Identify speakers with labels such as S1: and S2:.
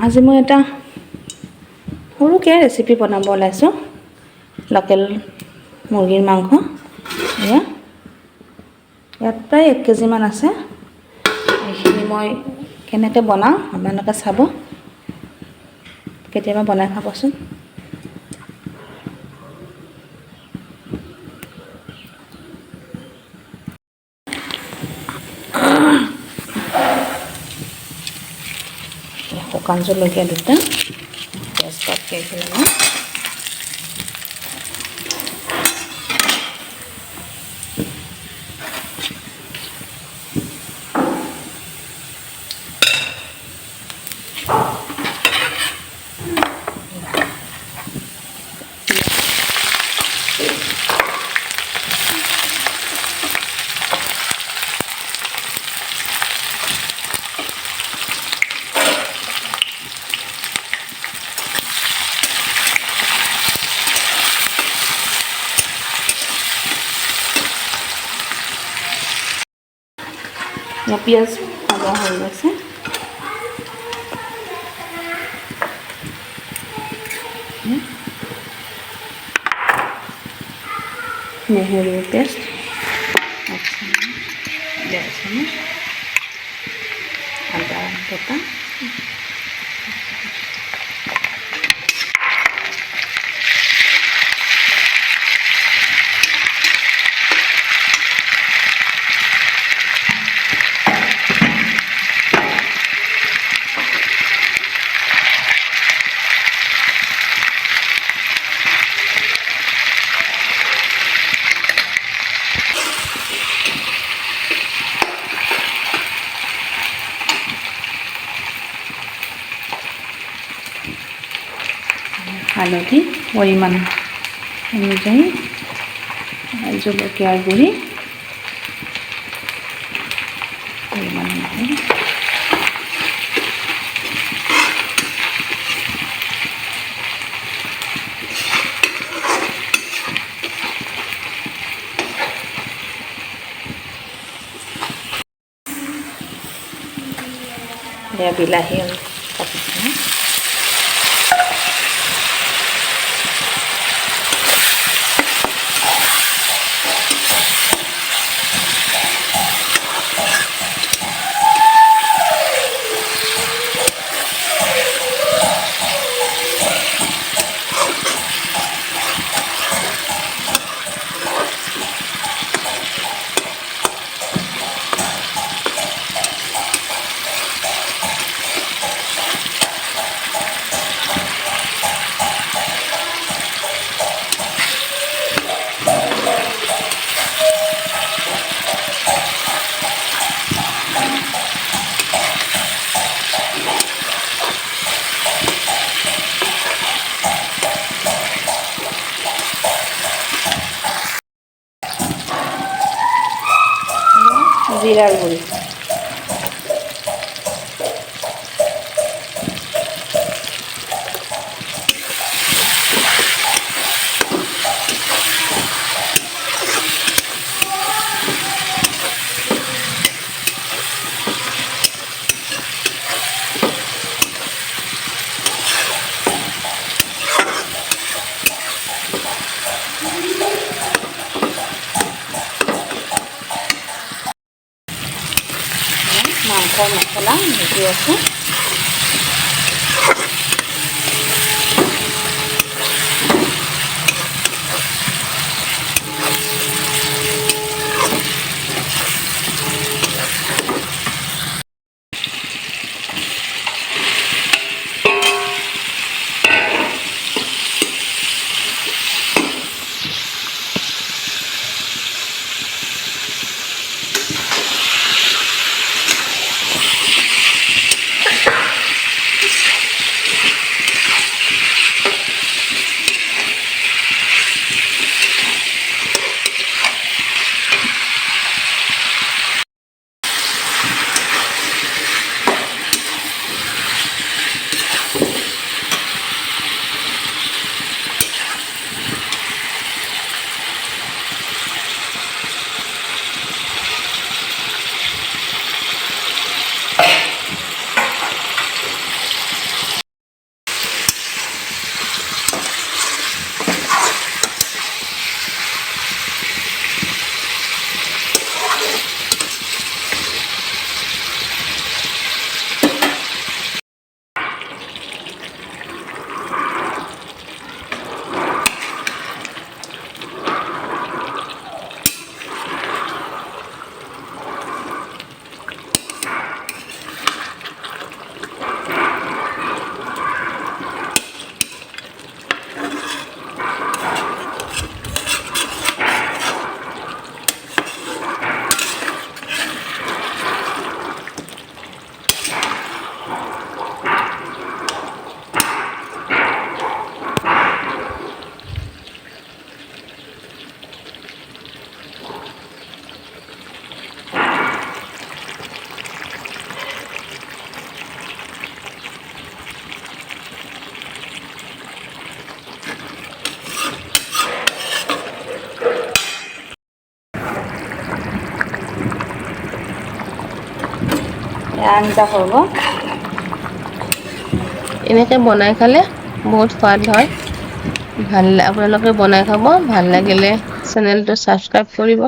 S1: আজি মই এটা সৰুকৈ ৰেচিপি বনাব ওলাইছোঁ। লোকেল মুৰ্গীৰ মাংস। ইয়াত প্ৰায় 1 কেজিমান আছে। এইখিনি মই কেনেকৈ বনাওঁ আপোনালোকে চাব, কেতিয়াবা বনাই খাবচোন। শুকান জলকীয়া দুটা, তেজপাত কেইখিলামান, পিঁয়াজ ভাজা হৈ গৈছে। নহৰুৰ পেষ্ট 1 চামুচ, আদা বটা, হালধি পৰিমাণ অনুযায়ী, জলকীয়াৰ গুড়ি পৰিমাণ অনুযায়ী, বিলাহী কাটিছোঁ। জিৰাৰ গুড়ি, মাংসৰ মছলা ভাজি আছোঁ। আঞ্জা হ'ব।
S2: এনেকৈ বনাই খালে বহুত সোৱাদ হয়। আপোনালোকে বনাই খাব, ভাল লাগিলে চেনেলটো ছাবস্ক্ৰাইব কৰিব।